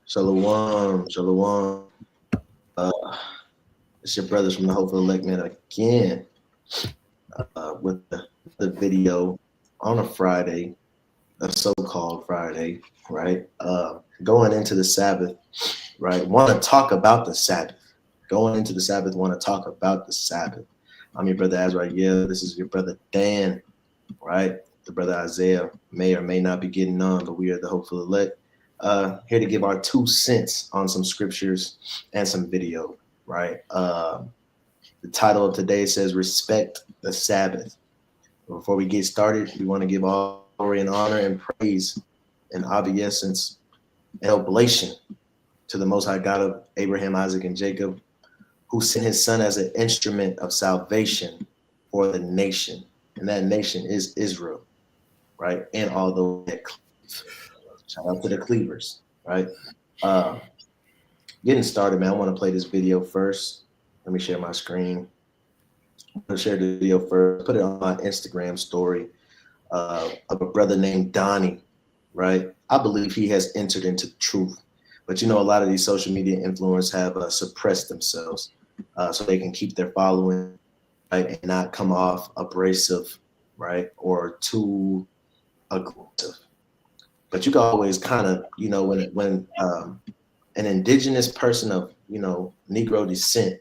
Shalom, shalom. Uh, it's your brothers from the Hopeful Elect Man again with the video on a Friday, a so-called Friday, right? Going into the Sabbath, right? Want to talk about the Sabbath. Going into the Sabbath, want to talk about the Sabbath. I'm your brother Azrael. This is your brother Dan, right? The brother Isaiah may or may not be getting on, but we are the Hopeful Elect. Here to give our 2 cents on some scriptures and some video, right? The title of today says Respect the Sabbath. Before we get started, we want to give all glory and honor and praise and obeisance and oblation to the Most High God of Abraham, Isaac, and Jacob, who sent his son as an instrument of salvation for the nation. And that nation is Israel, right? And all those that cleave. Shout out to the cleavers, right? Getting started, man. I want to play this video first. Let me share my screen. I'm going to share the video first. Put it on my Instagram story of a brother named Donnie, right? I believe he has entered into the truth. But you know, a lot of these social media influencers have suppressed themselves so they can keep their following, right, and not come off abrasive, right, or too aggressive. But you can always kind of, you know, when an indigenous person of, you know, Negro descent,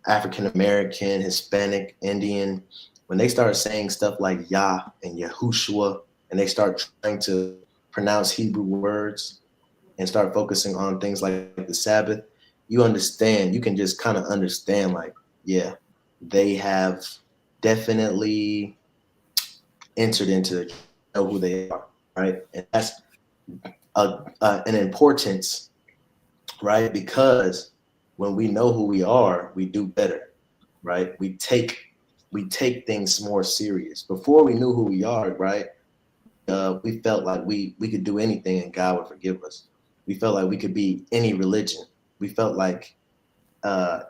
African American, Hispanic, Indian, when they start saying stuff like Yah and Yahushua, and they start trying to pronounce Hebrew words and start focusing on things like the Sabbath, you understand, you can just kind of understand, like, yeah, they have definitely entered into know who they are, right? And that's an importance, right? Because when we know who we are, we do better, right? We take things more serious. Before we knew who we are, right? We felt like we could do anything and God would forgive us. We felt like we could be any religion. We felt like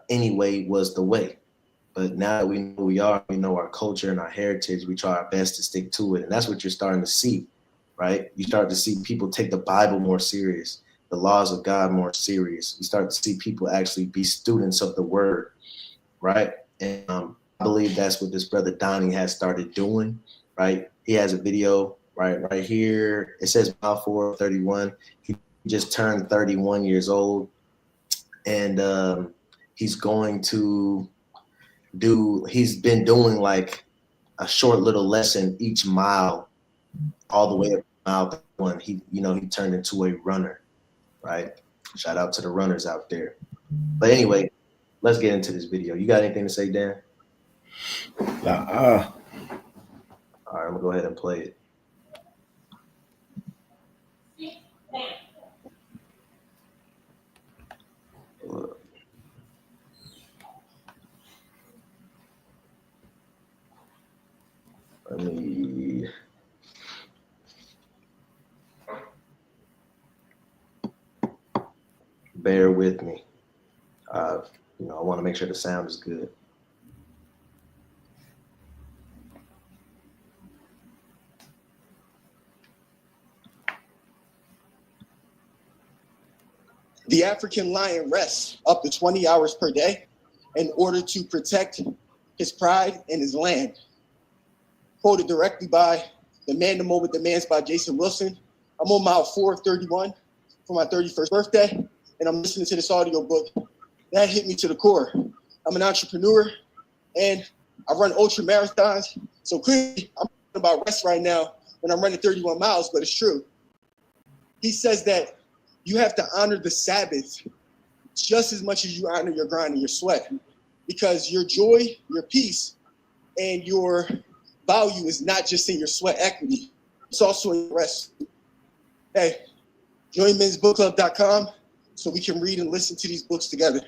any way was the way. But now that we know who we are, we know our culture and our heritage, we try our best to stick to it. And that's what you're starting to see, right? You start to see people take the Bible more serious, the laws of God more serious. You start to see people actually be students of the word, right? And I believe that's what this brother Donnie has started doing, right? He has a video right here. It says Balfour 31. He just turned 31 years old. And he's going to he's been doing like a short little lesson each mile, all the way up mile one. He turned into a runner, right? Shout out to the runners out there. But anyway, let's get into this video. You got anything to say, Dan? All right, I'm gonna go ahead and play it. Let me bear with me. I want to make sure the sound is good. The African lion rests up to 20 hours per day in order to protect his pride and his land. Quoted directly by The Man, the Moment Demands by Jason Wilson. I'm on mile 431 for my 31st birthday, and I'm listening to this audiobook. That hit me to the core. I'm an entrepreneur, and I run ultra marathons. So clearly, I'm talking about rest right now when I'm running 31 miles, but it's true. He says that you have to honor the Sabbath just as much as you honor your grind and your sweat, because your joy, your peace, and your value is not just in your sweat equity. It's also in your rest. Hey, join mensbookclub.com so we can read and listen to these books together.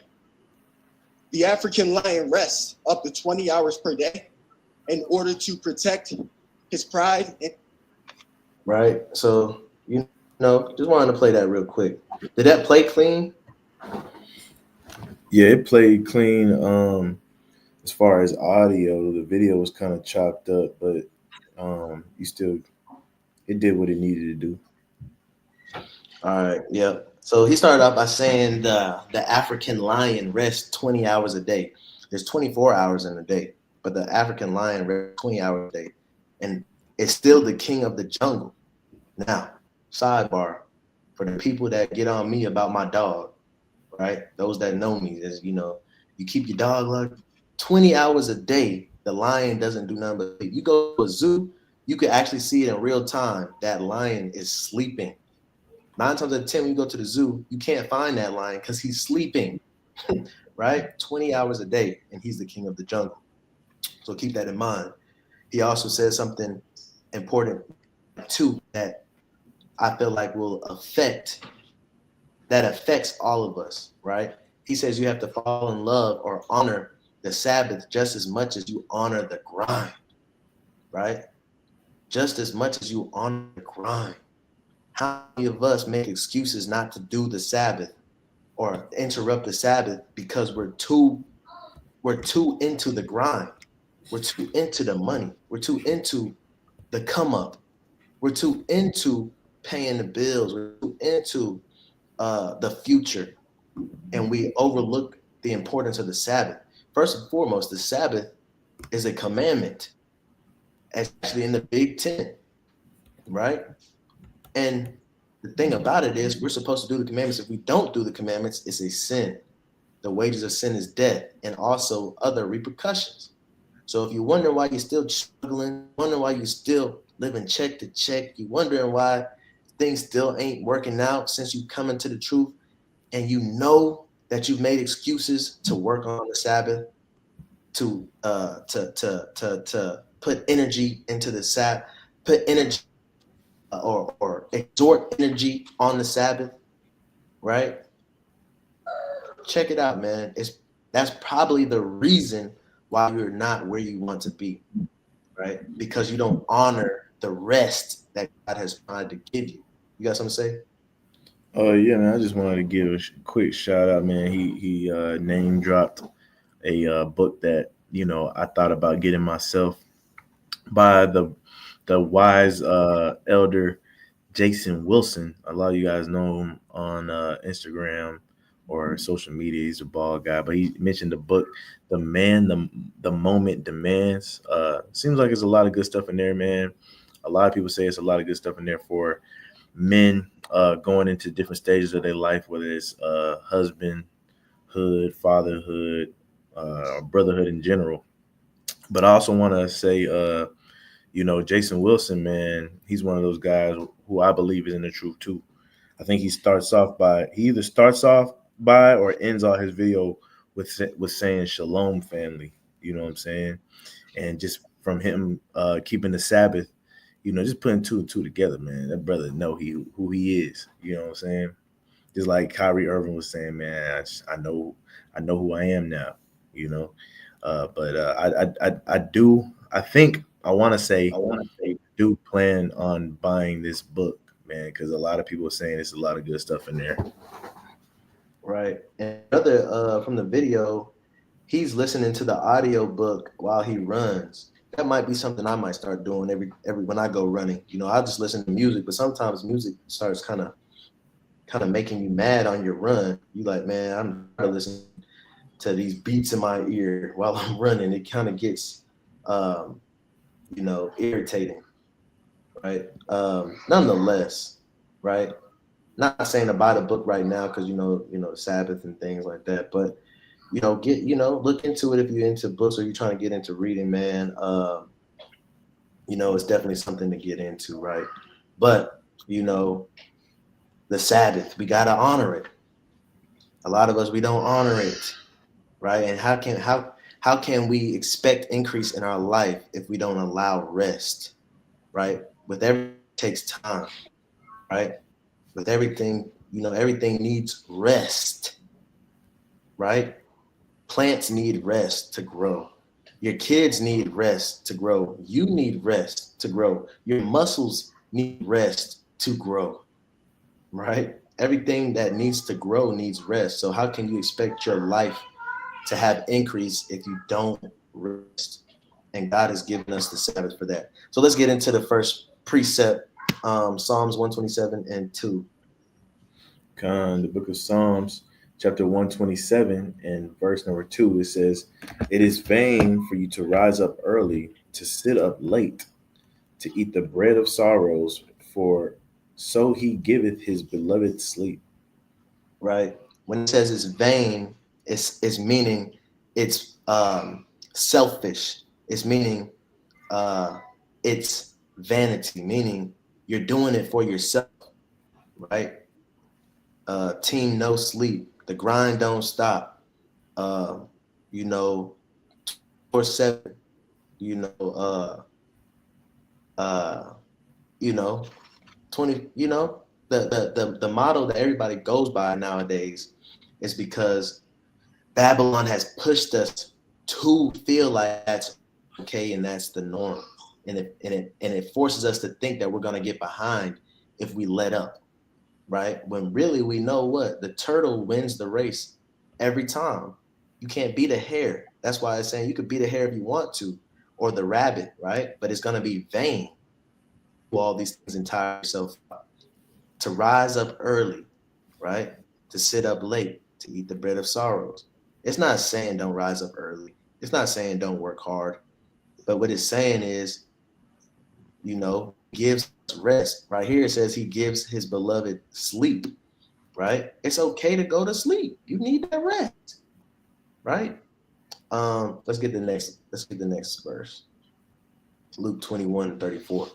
The African lion rests up to 20 hours per day in order to protect his pride. Right. So, just wanted to play that real quick. Did that play clean? Yeah, it played clean. As far as audio, the video was kind of chopped up, but it did what it needed to do. All right. Yep. So he started off by saying the African lion rests 20 hours a day. There's 24 hours in a day, but the African lion rests 20 hours a day, and it's still the king of the jungle. Now, sidebar for the people that get on me about my dog, right? Those that know me, is you keep your dog like 20 hours a day. The lion doesn't do nothing but sleep. You go to a zoo, you can actually see it in real time. That lion is sleeping. 9 times out of 10, when you go to the zoo, you can't find that lion because he's sleeping, right? 20 hours a day, and he's the king of the jungle. So keep that in mind. He also says something important too that I feel like that affects all of us, right? He says you have to fall in love or honor the Sabbath just as much as you honor the grind, right? Just as much as you honor the grind. How many of us make excuses not to do the Sabbath or interrupt the Sabbath because we're too into the grind. We're too into the money. We're too into the come up. We're too into paying the bills. We're too into the future, and we overlook the importance of the Sabbath. First and foremost, the Sabbath is a commandment, actually in the Big Ten, right? And the thing about it is, we're supposed to do the commandments. If we don't do the commandments, it's a sin. The wages of sin is death, and also other repercussions. So if you wonder why you're still struggling, wonder why you're still living check to check, you wondering why things still ain't working out since you come into the truth, and you know that you've made excuses to work on the Sabbath, to put energy into the Sabbath, put energy or exhort energy on the Sabbath, right? Check it out, man. That's probably the reason why you're not where you want to be, right? Because you don't honor the rest that God has tried to give you. You got something to say? Yeah, man. I just wanted to give a quick shout out, man. He name dropped a book that I thought about getting myself by the wise elder Jason Wilson. A lot of you guys know him on Instagram or social media. He's a bald guy, but he mentioned the book, "The Man, the Moment Demands." Seems like there's a lot of good stuff in there, man. A lot of people say it's a lot of good stuff in there for men going into different stages of their life, whether it's husbandhood, fatherhood, brotherhood in general. But I also want to say, Jason Wilson, man, he's one of those guys who I believe is in the truth too. I think he either starts off by or ends all his video with saying "Shalom, family." You know what I'm saying? And just from him keeping the Sabbath, just putting two and two together, man. That brother know who he is. You know what I'm saying? Just like Kyrie Irving was saying, man, I know who I am now. You know, but I think I want to say do plan on buying this book, man, because a lot of people are saying there's a lot of good stuff in there. Right. And another from the video, he's listening to the audio book while he runs. That might be something I might start doing every when I go running. I just listen to music, but sometimes music starts kind of making you mad on your run. You like, man, I'm tired of listening to these beats in my ear while I'm running. It kind of gets irritating, right? Nonetheless, right? Not saying to buy the book right now because Sabbath and things like that, but look into it if you're into books or you're trying to get into reading, man. It's definitely something to get into, right? But the Sabbath, we gotta honor it. A lot of us, we don't honor it, right? And how can we expect increase in our life if we don't allow rest, right? With everything takes time, right? With everything, everything needs rest, right? Plants need rest to grow. Your kids need rest to grow. You need rest to grow. Your muscles need rest to grow, right? Everything that needs to grow needs rest. So how can you expect your life to have increase if you don't rest? And God has given us the Sabbath for that. So let's get into the first precept, Psalms 127 and 2. The book of Psalms, chapter 127, and verse number 2, it says, "It is vain for you to rise up early, to sit up late, to eat the bread of sorrows, for so he giveth his beloved sleep." Right? When it says it's vain, it's meaning it's selfish. It's meaning it's vanity, meaning you're doing it for yourself, right? Team no sleep. The grind don't stop. Um, you know, 4/7. You know, uh, you know, 20. You know, the model that everybody goes by nowadays is because Babylon has pushed us to feel like that's okay and that's the norm, and it forces us to think that we're gonna get behind if we let up, right? When really we know what the turtle wins the race every time. You can't beat a hare. That's why it's saying you could beat a hare if you want to, or the rabbit, right? But it's gonna be vain. Do all these things and tire yourself out. To rise up early, right? To sit up late, to eat the bread of sorrows. It's not saying don't rise up early. It's not saying don't work hard. But what it's saying is, gives rest. Right here it says he gives his beloved sleep, right? It's okay to go to sleep. You need that rest, right? Let's get the next verse. Luke 21:34.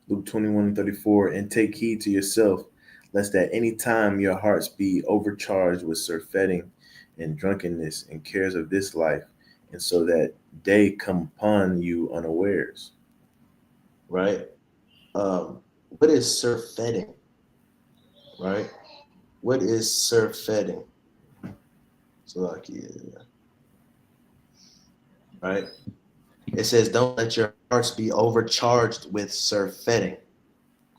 Luke 21:34, "And take heed to yourself, lest at any time your hearts be overcharged with surfeiting and drunkenness and cares of this life, and so that day come upon you unawares." Right? What is surfeiting? Right? What is surfeiting? So like, yeah, right? It says, don't let your hearts be overcharged with surfeiting,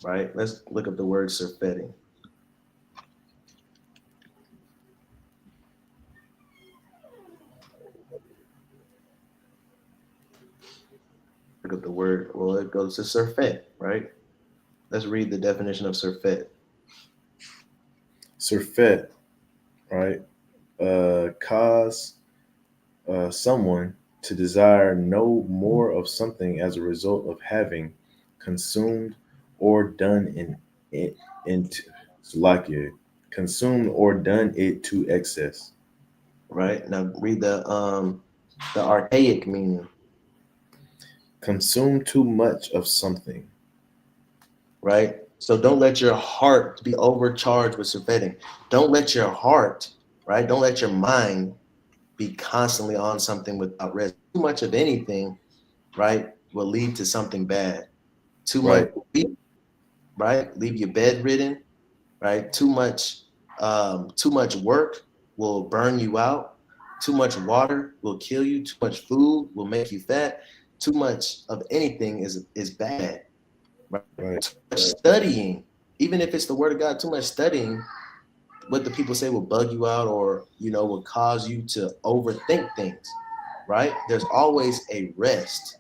right? Let's look up the word surfeiting. Look up the word. Well, it goes to surfeit, right? Let's read the definition of surfeit. Surfeit, right? Cause someone to desire no more of something as a result of having consumed or done it into Salakia, consumed or done it to excess. Right? Now read the archaic meaning, Consume too much of something. right? So don't let your heart be overcharged with surfeiting. Don't let your heart, right? Don't let your mind be constantly on something without rest. Too much of anything, right, will lead to something bad. Too much, Right, right, leave you bedridden, right? Too much work will burn you out. Too much water will kill you. Too much food will make you fat. Too much of anything is bad. Right? right, Too much studying, even if it's the word of God, too much studying, what the people say will bug you out, or will cause you to overthink things. Right? There's always a rest.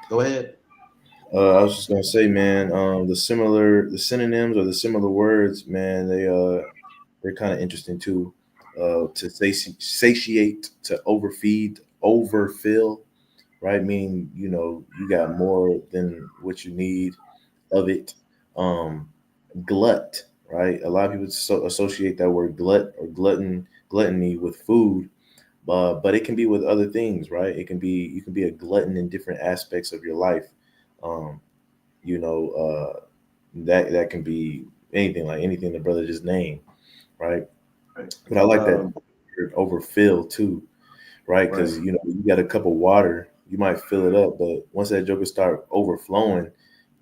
Go ahead. I was just gonna say, man, the synonyms or the similar words, man, they're kind of interesting too. To satiate, to overfeed, overfill, right? Meaning, you got more than what you need of it. Um, Glut, right? A lot of people associate that word glut or gluttony with food, but it can be with other things, right? You can be a glutton in different aspects of your life. Um, you know, that can be anything, like anything the brother just named, right? Right. But I like that Um, word overfill too, right? right. Because you got a cup of water, you might fill it up, but once that joker start overflowing,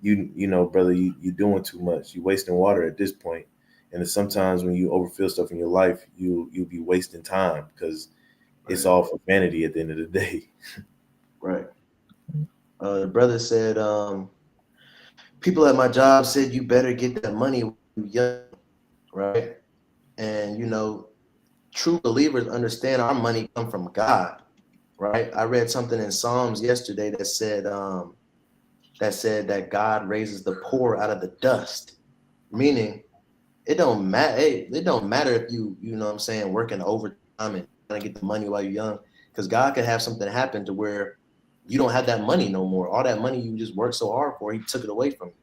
brother, you're doing too much. You're wasting water at this point. And then sometimes when you overfill stuff in your life, you'll be wasting time because it's Right. all for vanity at the end of the day. Right. The brother said, people at my job said you better get that money when you're young, right? And true believers understand our money come from God, right? I read something in Psalms yesterday that said that God raises the poor out of the dust, meaning it don't matter. It don't matter if you know what I'm saying, working overtime and trying to get the money while you're young, because God could have something happen to where you don't have that money no more. All that money you just worked so hard for, He took it away from you,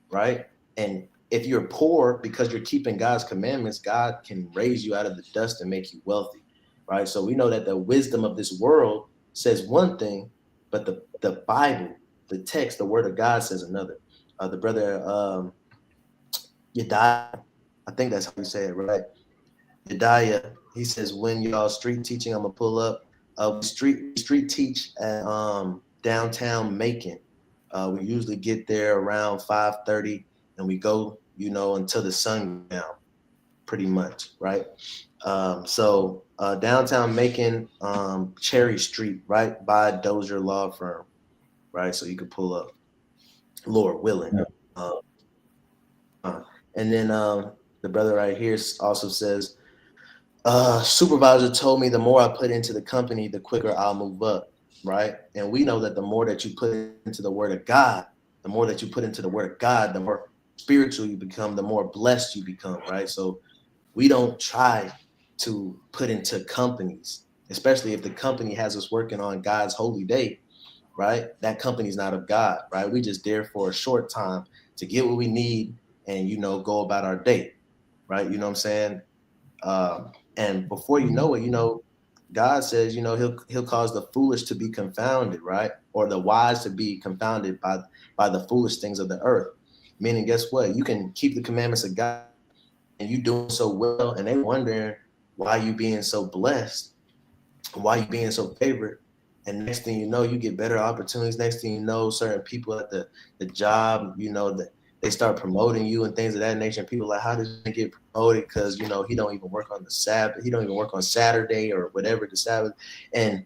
right? And if you're poor because you're keeping God's commandments, God can raise you out of the dust and make you wealthy, right? So we know that the wisdom of this world says one thing, but the Bible, the text, the Word of God says another. The brother Yediah, I think that's how you say it, right? Yediah, he says, when y'all street teaching, I'm gonna pull up. We street teach at downtown Macon. We usually get there around 5:30, and we go, until the sun goes down, pretty much, right? So downtown Macon, Cherry Street, right by Dozier Law Firm, right? So you could pull up, Lord willing. Um, uh, and then the brother right here also says, supervisor told me the more I put into the company, the quicker I'll move up, right? And we know that the more that you put into the Word of God, the more that you put into the Word of God, the more spiritual you become, the more blessed you become, right? So we don't try to put into companies, especially if the company has us working on God's holy day, right? That company's not of God, right? We just there for a short time to get what we need and, go about our day, right? You know what I'm saying? And before you know it, God says, he'll cause the foolish to be confounded, right? Or the wise to be confounded by the foolish things of the earth. Meaning, guess what? You can keep the commandments of God and you doing so well, and they wondering why you being so blessed, why you being so favored. And next thing you know, you get better opportunities. Next thing you know, certain people at the job, that they start promoting you and things of that nature. And people are like, how did he get promoted? Because he don't even work on the Sabbath. He don't even work on Saturday or whatever the Sabbath. And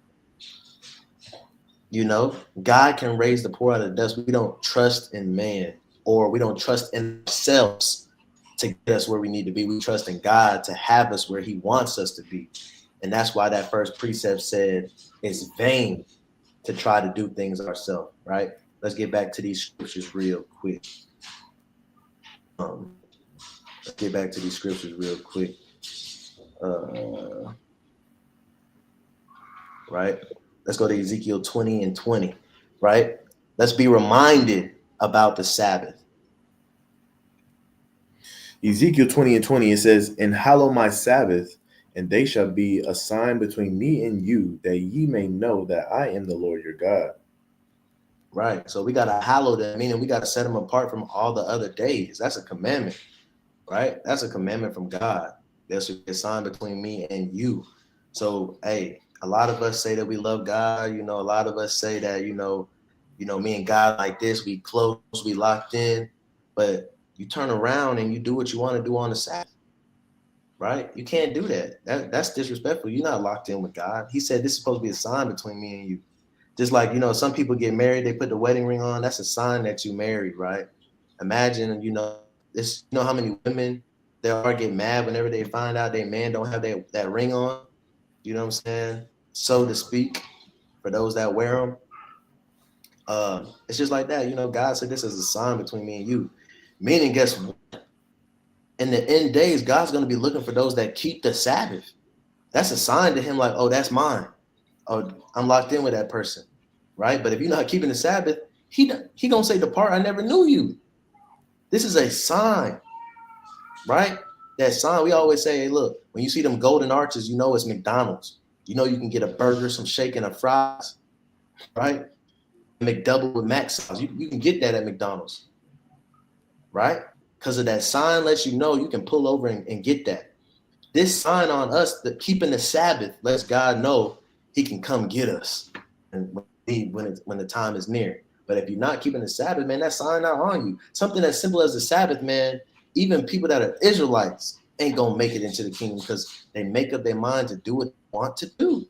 God can raise the poor out of the dust. We don't trust in man, or we don't trust in ourselves to get us where we need to be. We trust in God to have us where He wants us to be. And that's why that first precept said it's vain to try to do things ourselves, right? Let's get back to these scriptures real quick. Let's get back to these scriptures real quick. Right? Let's go to Ezekiel 20 and 20, right? Let's be reminded about the Sabbath. Ezekiel 20 and 20, it says, and hallow my Sabbath, and they shall be a sign between me and you, that ye may know that I am the Lord your God. Right. So we got to hallow them, meaning we got to set them apart from all the other days. That's a commandment, right? That's a commandment from God. There's a sign between me and you. So, hey, a lot of us say that we love God. A lot of us say that, me and God like this, we close, we locked in. But you turn around and you do what you want to do on the Sabbath, right? You can't do that. That's disrespectful. You're not locked in with God. He said this is supposed to be a sign between me and you. Just like, some people get married, they put the wedding ring on. That's a sign that you married, right? Imagine, this, how many women they are get mad whenever they find out their man don't have that ring on. You know what I'm saying? So to speak, for those that wear them. It's just like that. God said this is a sign between me and you. Meaning, guess what? In the end days, God's going to be looking for those that keep the Sabbath. That's a sign to Him, like, oh, that's mine. Oh, I'm locked in with that person, right? But if you're not keeping the Sabbath, he gonna say, depart, I never knew you. This is a sign, right? That sign, we always say, hey, look, when you see them golden arches, it's McDonald's. You can get a burger, some shake, and a fries, right? McDouble with mac sauce. You can get that at McDonald's, right? Because of that sign lets you know you can pull over and get that. This sign on us, that keeping the Sabbath, lets God know He can come get us, and when the time is near. But if you're not keeping the Sabbath, man, that sign not on you. Something as simple as the Sabbath, man, even people that are Israelites ain't gonna make it into the kingdom because they make up their mind to do what they want to do.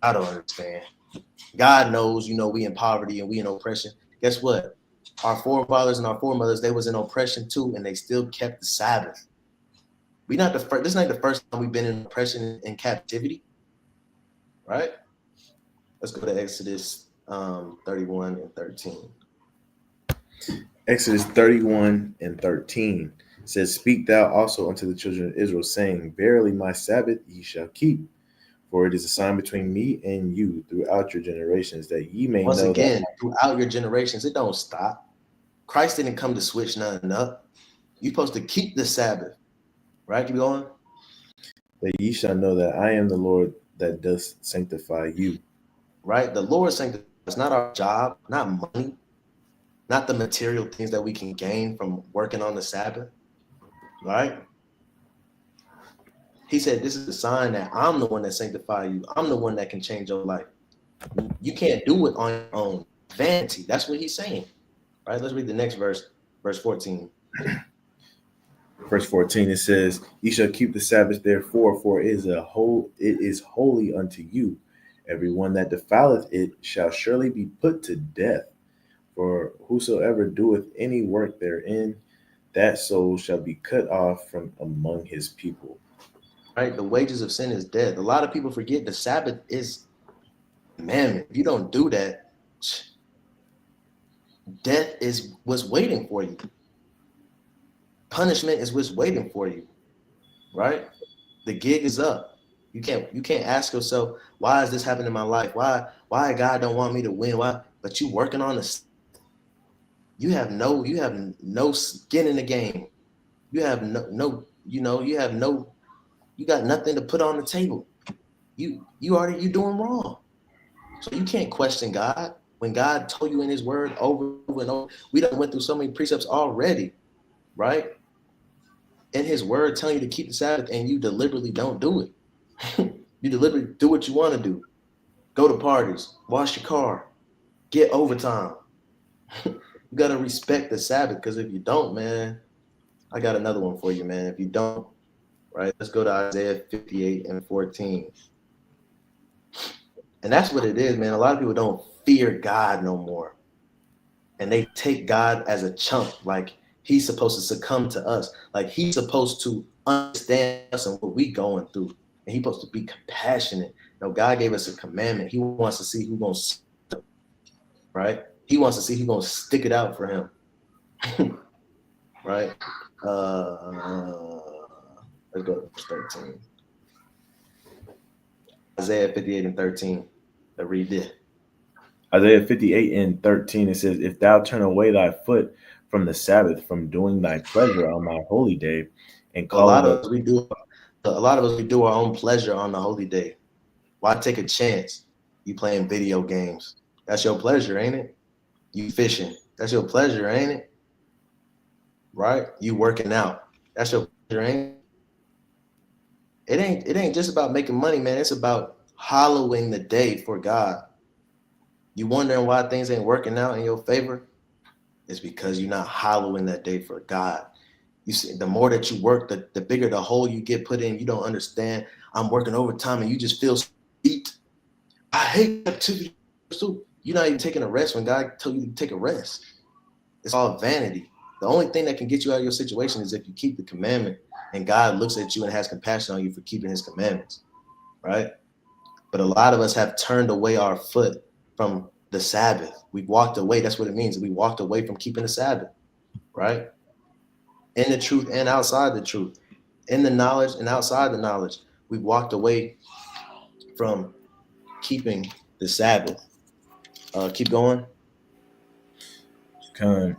I don't understand. God knows, we in poverty and we in oppression. Guess what? Our forefathers and our foremothers, they was in oppression too, and they still kept the Sabbath. We not the first. This ain't the first time we've been in oppression and captivity, right? Let's go to Exodus 31 and 13. Exodus 31 and 13. It says, "Speak thou also unto the children of Israel, saying, Verily my Sabbath ye shall keep, for it is a sign between me and you throughout your generations, that ye may Once know that again, throughout your generations, it don't stop. Christ didn't come to switch nothing up. You're supposed to keep the Sabbath, right? Keep going. ye shall know that I am the Lord that doth sanctify you." Right? The Lord sanctifies. It's not our job, not money, not the material things that we can gain from working on the Sabbath, right? He said, this is a sign that I'm the one that sanctifies you. I'm the one that can change your life. You can't do it on your own. Vanity. That's what he's saying. Right? Let's read the next verse, verse 14. Verse 14, it says, "Ye shall keep the Sabbath therefore, for it is holy unto you. Every one that defileth it shall surely be put to death. For whosoever doeth any work therein, that soul shall be cut off from among his people." Right? The wages of sin is death. A lot of people forget the Sabbath is a commandment. If you don't do that, death is what's waiting for you. Punishment is what's waiting for you. Right? The gig is up. You can't ask yourself, why is this happening in my life? Why God don't want me to win? Why? But you working on this. You have no skin in the game. You have you got nothing to put on the table. You doing wrong. So you can't question God. When God told you in his word over and over, we done went through so many precepts already, right? In his word telling you to keep the Sabbath and you deliberately don't do it. You deliberately do what you want to do. Go to parties, wash your car, get overtime. You gotta respect the Sabbath, because if you don't, man, I got another one for you, man. If you don't, right, let's go to Isaiah 58 and 14. And that's what it is, man. A lot of people don't fear God no more. And they take God as a chump, like he's supposed to succumb to us. Like he's supposed to understand us and what we going through. And he's supposed to be compassionate. No, God gave us a commandment. He wants to see who's going to, right? He wants to see who's going to stick it out for him. Right? Let's go to verse 13. Isaiah 58 and 13. Let's read this. Isaiah 58 and 13, it says, "If thou turn away thy foot from the Sabbath, from doing thy pleasure on my holy day, and So a call lot it of us we do our own pleasure on the holy day. Why take a chance? You playing video games. That's your pleasure, ain't it? You fishing. That's your pleasure, ain't it? Right? You working out. That's your pleasure, ain't it? It ain't just about making money, man. It's about hollowing the day for God. You wondering why things ain't working out in your favor? It's because you're not hollowing that day for God. You see, the more that you work, the bigger the hole you get put in. You don't understand. I'm working overtime and you just feel beat. I hate activity. You're not even taking a rest when God told you to take a rest. It's all vanity. The only thing that can get you out of your situation is if you keep the commandment and God looks at you and has compassion on you for keeping his commandments, right? But a lot of us have turned away our foot from the Sabbath. We walked away. That's what it means. We walked away from keeping the Sabbath, right? In the truth and outside the truth, in the knowledge and outside the knowledge. We walked away from keeping the Sabbath. Keep going. kind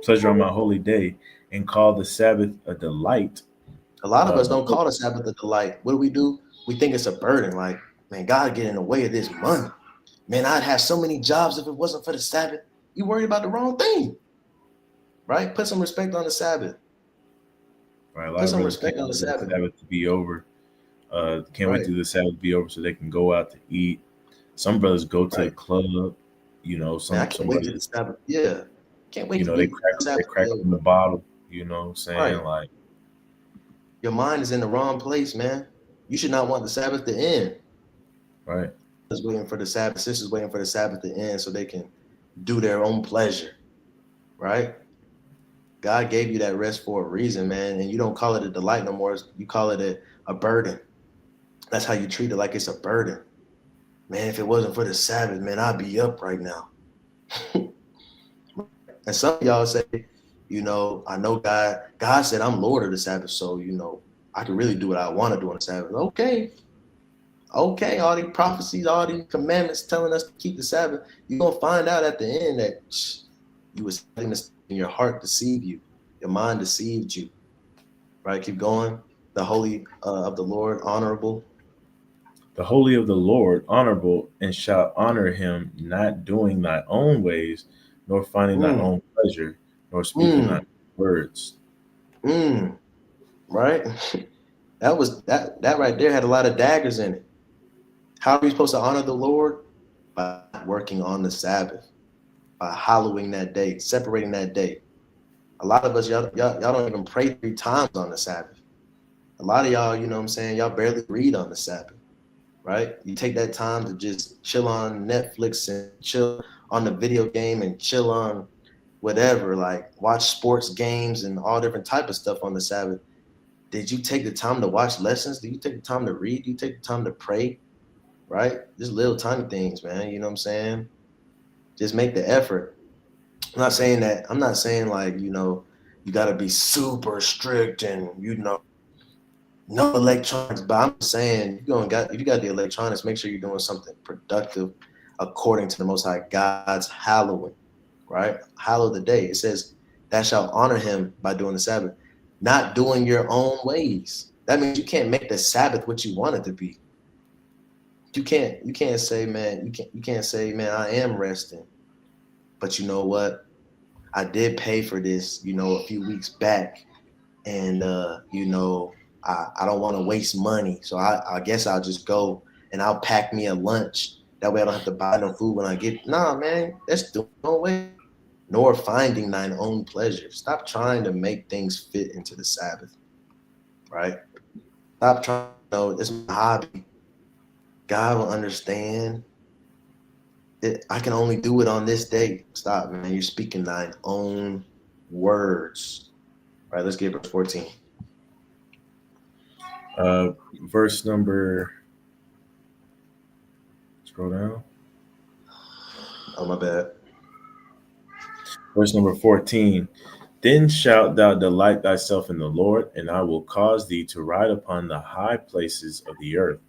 pleasure on my holy day, and call the Sabbath a delight." A lot of us The don't call the Sabbath a delight. What do? We think it's a burden. Like, man, God get in the way of this money. Man, I'd have so many jobs if it wasn't for the Sabbath. You worried about the wrong thing, right? Put some respect on the Sabbath. right, a lot Put of some brothers respect can't on wait the for the Sabbath, Sabbath to be over. Can't wait right? till the Sabbath to be over so they can go out to eat. Some brothers go to the Right. club. Man, I Some can't wait to the brothers, Sabbath. Yeah, can't wait to they get crack the they Sabbath crack day open over. the bottle. You know what I'm saying? Right. Like, Your mind is in the wrong place, man. You should not want the Sabbath to end. right. Is waiting for the Sabbath. Sisters waiting for the Sabbath to end so they can do their own pleasure, right? God gave you that rest for a reason, man, and you don't call it a delight no more. You call it a burden. That's how you treat it, like it's a burden. Man, if it wasn't for the Sabbath, man, I'd be up right now. And some of y'all say, I know God said I'm Lord of the Sabbath, so I can really do what I want to do on the Sabbath. Okay, all these prophecies, all these commandments telling us to keep the Sabbath. You're gonna find out at the end that you was letting this in your heart deceive you, your mind deceived you. Right? Keep going. The holy of the Lord, honorable. The holy of the Lord, honorable, and shalt honor him, not doing thy own ways, nor finding thy Mm, own pleasure, nor speaking thy mm, words. mm. Right? That right there had a lot of daggers in it. How are we supposed to honor the Lord? By working on the Sabbath, by hallowing that day, separating that day. A lot of us, y'all don't even pray 3 times on the Sabbath. A lot of y'all, you know what I'm saying, y'all barely read on the Sabbath, right? You take that time to just chill on Netflix and chill on the video game and chill on whatever, like watch sports games and all different type of stuff on the Sabbath. Did you take the time to watch lessons? Do you take the time to read? Do you take the time to pray? Right? Just little tiny things, man. You know what I'm saying? Just make the effort. I'm not saying like, you gotta be super strict and no electronics, but I'm saying if you got the electronics, make sure you're doing something productive according to the most high God's hallowing, right? Hallow the day. It says that shall honor him by doing the Sabbath, not doing your own ways. That means you can't make the Sabbath what you want it to be. You can't say, man, you can't say, man, I am resting. But you know what? I did pay for this, a few weeks back. And I don't want to waste money. So I guess I'll just go and I'll pack me a lunch. That way I don't have to buy no food when I get. Nah, man, that's doing no way. Nor finding thine own pleasure. Stop trying to make things fit into the Sabbath, right? Stop trying. It's my hobby. God will understand. I can only do it on this day. Stop, man. You're speaking thine own words. All right, let's get verse 14. Uh, verse number, scroll down. Oh, my bad. Verse number 14. Then shalt thou delight thyself in the Lord, and I will cause thee to ride upon the high places of the earth,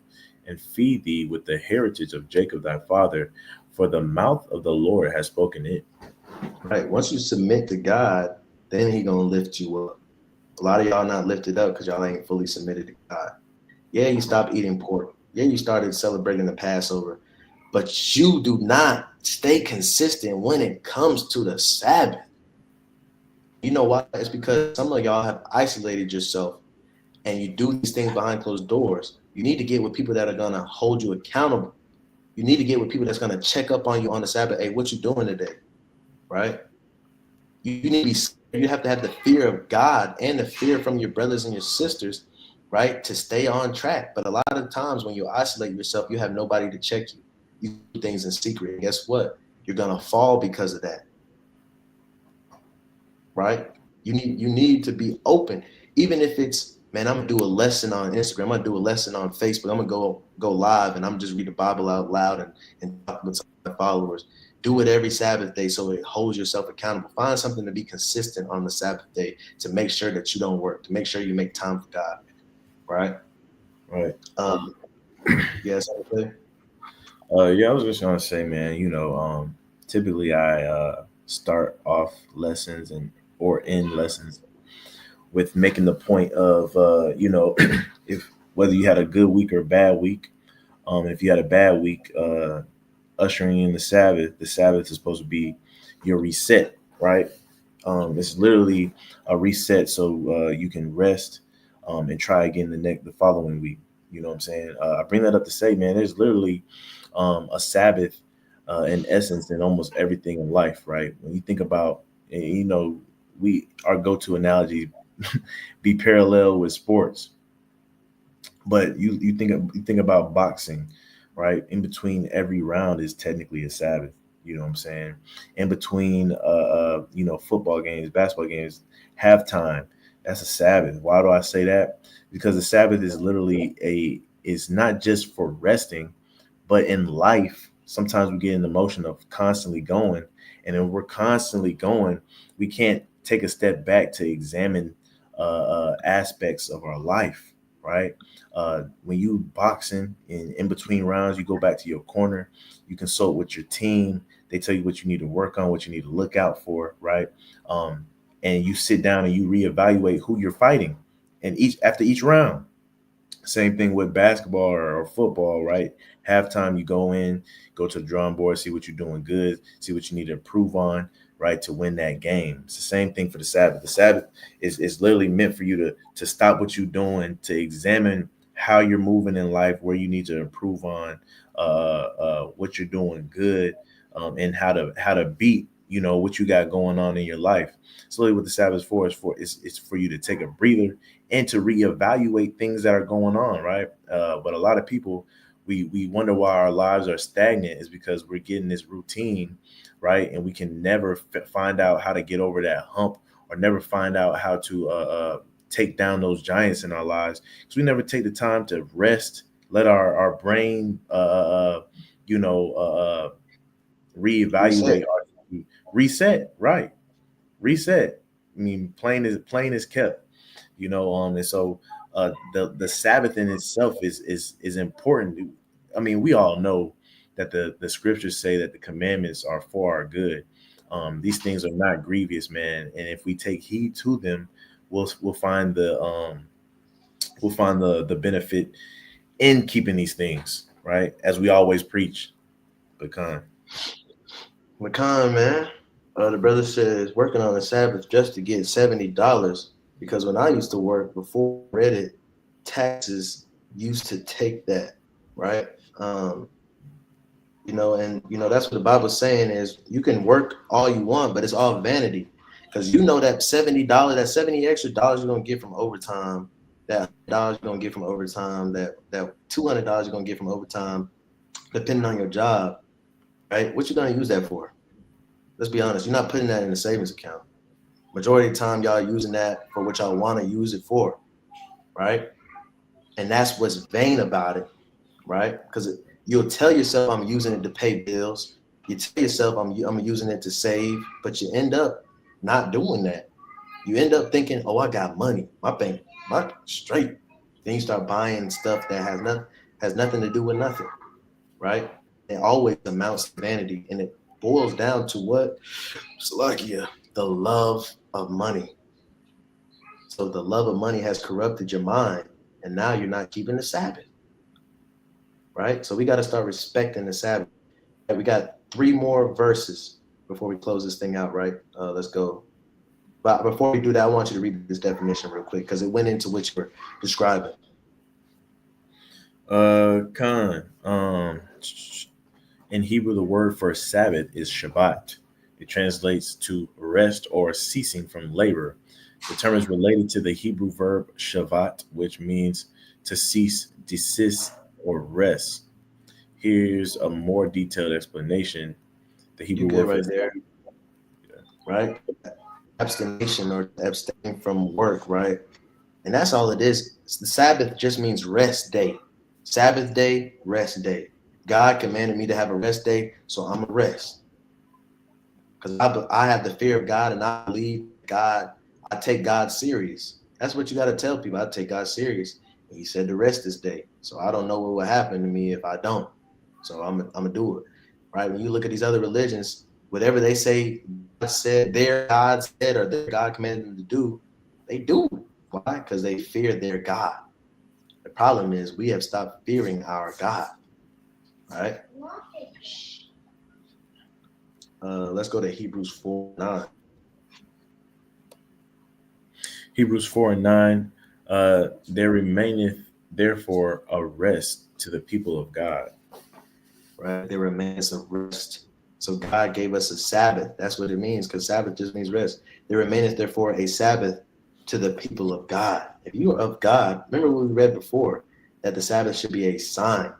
and feed thee with the heritage of Jacob thy father, for the mouth of the Lord has spoken it. Right. Once you submit to God, then he gonna lift you up. A lot of y'all not lifted up because y'all ain't fully submitted to God. Yeah, you stopped eating pork. Yeah, you started celebrating the Passover, but you do not stay consistent when it comes to the Sabbath. You know why? It's because some of y'all have isolated yourself and you do these things behind closed doors. You need to get with people that are gonna hold you accountable. You need to get with people that's gonna check up on you on the Sabbath. Hey, what you doing today? Right? You need to be scared. You have to have the fear of God and the fear from your brothers and your sisters, right, to stay on track. But a lot of times when you isolate yourself, you have nobody to check you. You do things in secret. And guess what? You're gonna fall because of that, right? You need to be open, even if it's, man, I'm gonna do a lesson on Instagram. I'm gonna do a lesson on Facebook. I'm gonna go live and I'm just read the Bible out loud and talk with my followers. Do it every Sabbath day so it holds yourself accountable. Find something to be consistent on the Sabbath day to make sure that you don't work, to make sure you make time for God, right? Right. Yes, okay. Yeah, I was just gonna say, man, typically I start off lessons and or end lessons with making the point of if whether you had a good week or a bad week. If you had a bad week, ushering in the Sabbath is supposed to be your reset, right? It's literally a reset so you can rest and try again the following week. You know what I'm saying? I bring that up to say, man, there's literally a Sabbath in essence in almost everything in life, right? When you think about, we our go-to analogy be parallel with sports, but you think about boxing, right? In between every round is technically a Sabbath. You know what I'm saying? In between, football games, basketball games, halftime, that's a Sabbath. Why do I say that? Because the Sabbath is literally is not just for resting, but in life, sometimes we get in the motion of constantly going, and if we're constantly going, we can't take a step back to examine aspects of our life, right? When you boxing in between rounds, you go back to your corner, you consult with your team. They tell you what you need to work on, what you need to look out for, right? And you sit down and you reevaluate who you're fighting, and after each round. Same thing with basketball or football, right? Halftime, you go in, go to the drawing board, see what you're doing good, see what you need to improve on, right, to win that game. It's the same thing for the Sabbath. The Sabbath is literally meant for you to stop what you're doing, to examine how you're moving in life, where you need to improve on, what you're doing good, and how to beat, what you got going on in your life. So really what the Sabbath is for you to take a breather and to reevaluate things that are going on, right? But a lot of people, we wonder why our lives are stagnant is because we're getting this routine, right? And we can never find out how to get over that hump, or never find out how to take down those giants in our lives, because we never take the time to rest, let our brain, you know, Reset. reevaluate, our reset, right? Reset. I mean, plain is kept, and so the Sabbath in itself is important. I mean, we all know that the scriptures say that the commandments are for our good. These things are not grievous, man, and if we take heed to them, we'll find the benefit in keeping these things, right? As we always preach. Pecan. Macan, man. The brother says working on the Sabbath just to get $70. Because when I used to work before I read it, taxes used to take that, right? And that's what the Bible's saying is you can work all you want, but it's all vanity. Because that $70, that 70 extra dollars you're gonna get from overtime, that dollars you're gonna get from overtime, that $200 you're gonna get from overtime, depending on your job, right? What you gonna use that for? Let's be honest, you're not putting that in a savings account. Majority of the time, y'all using that for what y'all want to use it for, right? And that's what's vain about it, right? Because you'll tell yourself I'm using it to pay bills. You tell yourself I'm using it to save, but you end up not doing that. You end up thinking, oh, I got money, my straight. Then you start buying stuff that has nothing to do with nothing, right? It always amounts to vanity, and it boils down to what? Salakia, the love of money. So the love of money has corrupted your mind, and now you're not keeping the Sabbath, right? So we got to start respecting the Sabbath. We got 3 more verses before we close this thing out, right? Let's go. But before we do that, I want you to read this definition real quick because it went into what you were describing. Khan. In Hebrew, the word for Sabbath is Shabbat. It translates to rest or ceasing from labor. The term is related to the Hebrew verb shavat, which means to cease, desist, or rest. Here's a more detailed explanation. The You Hebrew good word for right there, right? Abstination or abstain from work, right? And that's all it is. The Sabbath just means rest day. Sabbath day, rest day. God commanded me to have a rest day, so I'm a rest. Because I have the fear of God and I believe God, I take God serious. That's what you got to tell people. I take God serious. And he said to rest this day. So I don't know what will happen to me if I don't. So I'm going to do it. Right? When you look at these other religions, whatever they say God said, their God said, or their God commanded them to do, they do. Why? Because they fear their God. The problem is we have stopped fearing our God. Right? Let's go to Hebrews 4:9. Hebrews 4 and 9. There remaineth therefore a rest to the people of God. Right? There remains a rest. So God gave us a Sabbath. That's what it means, because Sabbath just means rest. There remaineth therefore a Sabbath to the people of God. If you are of God, remember what we read before, that the Sabbath should be a sign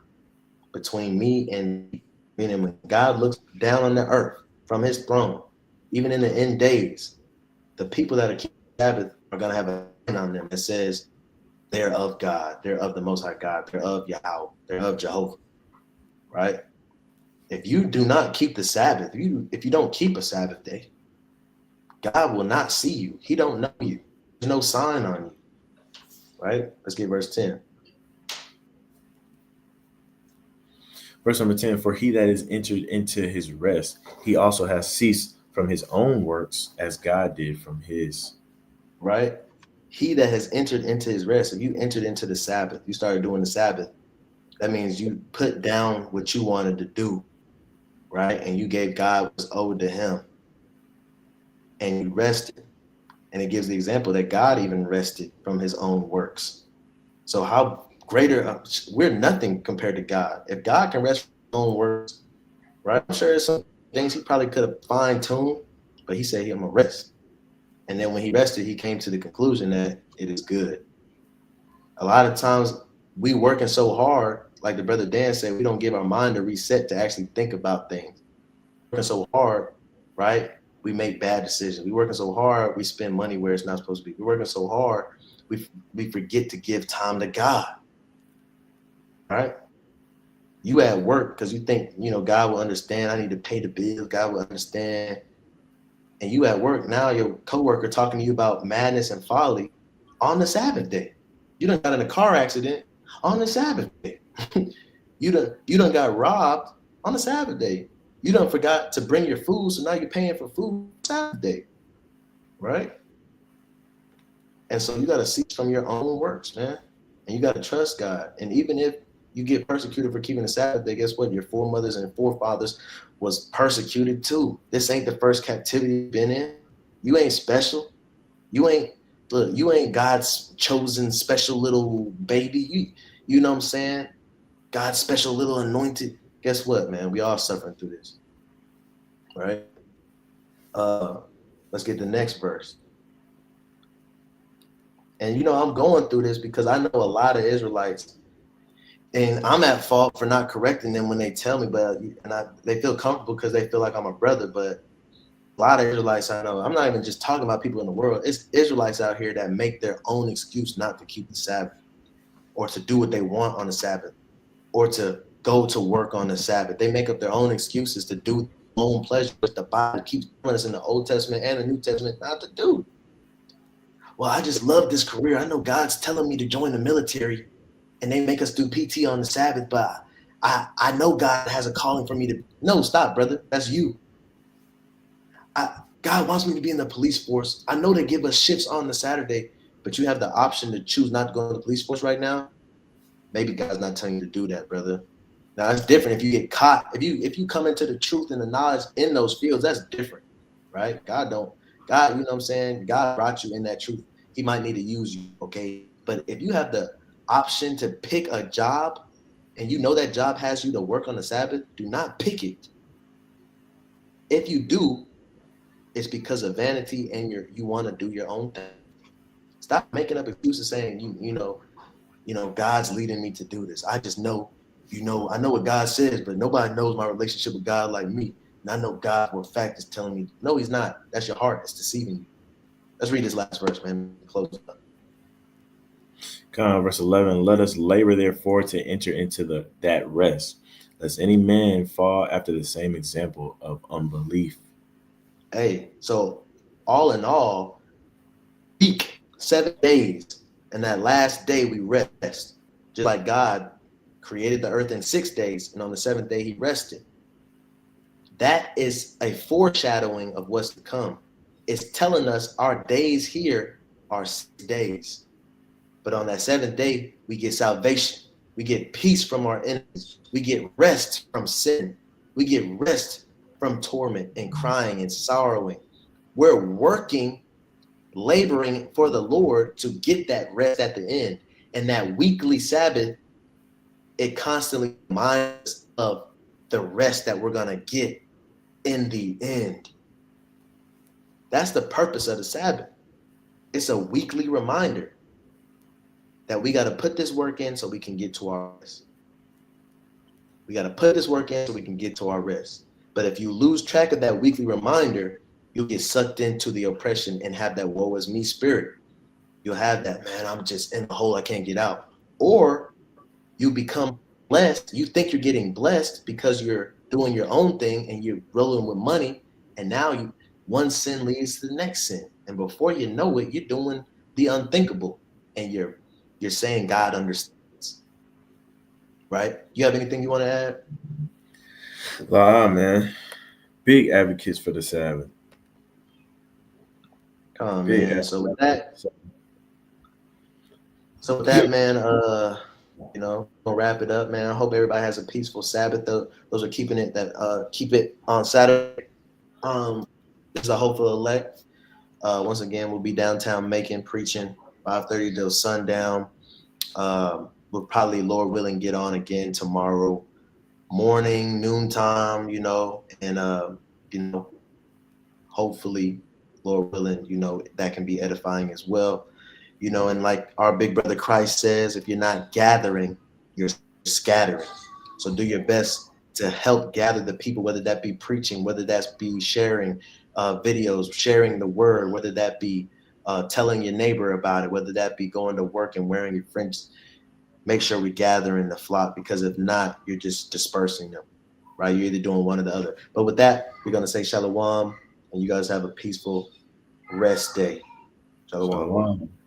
between me and me. Meaning when God looks down on the earth from his throne, even in the end days, the people that are keeping Sabbath are going to have a sign on them that says they're of God, they're of the Most High God, they're of Yahweh, they're of Jehovah, right? If you do not keep the Sabbath, if you don't keep a Sabbath day, God will not see you. He don't know you. There's no sign on you. Right? Let's get verse 10. Verse number 10, for he that is entered into his rest, he also has ceased from his own works as God did from his. Right? He that has entered into his rest. If you entered into the Sabbath, you started doing the Sabbath, that means you put down what you wanted to do, right? And you gave God what was owed to him. And you rested. And it gives the example that God even rested from his own works. So how greater, we're nothing compared to God. If God can rest from his own works, right? I'm sure there's some things he probably could have fine-tuned, but he said, I'm gonna rest. And then when he rested, he came to the conclusion that it is good. A lot of times we working so hard, like the brother Dan said, we don't give our mind a reset to actually think about things. Working so hard, right? We make bad decisions. We working so hard, we spend money where it's not supposed to be. We're working so hard, we forget to give time to God. Right? You at work because you think, God will understand. I need to pay the bills. God will understand. And you at work now, your coworker talking to you about madness and folly on the Sabbath day. You done got in a car accident on the Sabbath day. you done got robbed on the Sabbath day. You done forgot to bring your food, so now you're paying for food Sabbath day, right? And so you got to cease from your own works, man. And you got to trust God. And even if you get persecuted for keeping the Sabbath day, guess what? Your foremothers and forefathers was persecuted too. This ain't the first captivity you've been in. You ain't special. You ain't God's chosen special little baby. You know what I'm saying? God's special little anointed. Guess what, man? We all suffering through this. Right? Let's get the next verse. And I'm going through this because I know a lot of Israelites, and I'm at fault for not correcting them when they tell me, they feel comfortable because they feel like I'm a brother. But a lot of Israelites I know, I'm not even just talking about people in the world. It's Israelites out here that make their own excuse not to keep the Sabbath, or to do what they want on the Sabbath, or to go to work on the Sabbath. They make up their own excuses to do their own pleasure, which the Bible keeps telling us in the Old Testament and the New Testament not to do. Well, I just love this career. I know God's telling me to join the military, and they make us do PT on the Sabbath, but I know God has a calling for me to. No, stop, brother. That's you. God wants me to be in the police force. I know they give us shifts on the Saturday, but you have the option to choose not to go in the police force right now. Maybe God's not telling you to do that, brother. Now it's different if you get caught. If you come into the truth and the knowledge in those fields, that's different, right? God, you know what I'm saying? God brought you in that truth. He might need to use you, okay? But if you have the option to pick a job and you know that job has you to work on the Sabbath, do not pick it. If you do, it's because of vanity and you want to do your own thing. Stop making up excuses saying God's leading me to do this. I just know, I know what God says, but nobody knows my relationship with God like me. And I know God for a fact is telling me, no, he's not. That's your heart. It's deceiving you. Let's read this last verse, man. Close up. Verse 11, let us labor therefore to enter into that rest, lest any man fall after the same example of unbelief. Hey, so all in all, week, 7 days, and that last day we rest. Just like God created the earth in 6 days, and on the 7th day he rested. That is a foreshadowing of what's to come. It's telling us our days here are 6 days. But on that 7th day, we get salvation. We get peace from our enemies. We get rest from sin. We get rest from torment and crying and sorrowing. We're working, laboring for the Lord to get that rest at the end. And that weekly Sabbath, it constantly reminds us of the rest that we're going to get in the end. That's the purpose of the Sabbath. It's a weekly reminder that we got to put this work in so we can get to our rest. We got to put this work in so we can get to our rest. But if you lose track of that weekly reminder, you'll get sucked into the oppression and have that woe is me spirit. You'll have that, man, I'm just in the hole, I can't get out. Or you become blessed. You think you're getting blessed because you're doing your own thing and you're rolling with money. And now one sin leads to the next sin, and before you know it, you're doing the unthinkable, and you're saying God understands. Right? You have anything you want to add? Man, big advocates for the Sabbath. Come on, Big man. advocates. So with that, man, gonna wrap it up, man. I hope everybody has a peaceful Sabbath. Those are keeping it that keep it on Saturday. This is a hopeful elect. Once again, we'll be downtown Macon preaching 5:30 till sundown. We'll probably, Lord willing, get on again tomorrow morning, noontime, and hopefully, Lord willing, that can be edifying as well. And like our big brother Christ says, if you're not gathering, you're scattering. So do your best to help gather the people, whether that be preaching, whether that's be sharing videos, sharing the word, whether that be telling your neighbor about it, whether that be going to work and wearing your friends. Make sure we gather in the flock, because if not, you're just dispersing them, right? You're either doing one or the other. But with that, we're going to say shalom, and you guys have a peaceful rest day. Shalom. Shalom.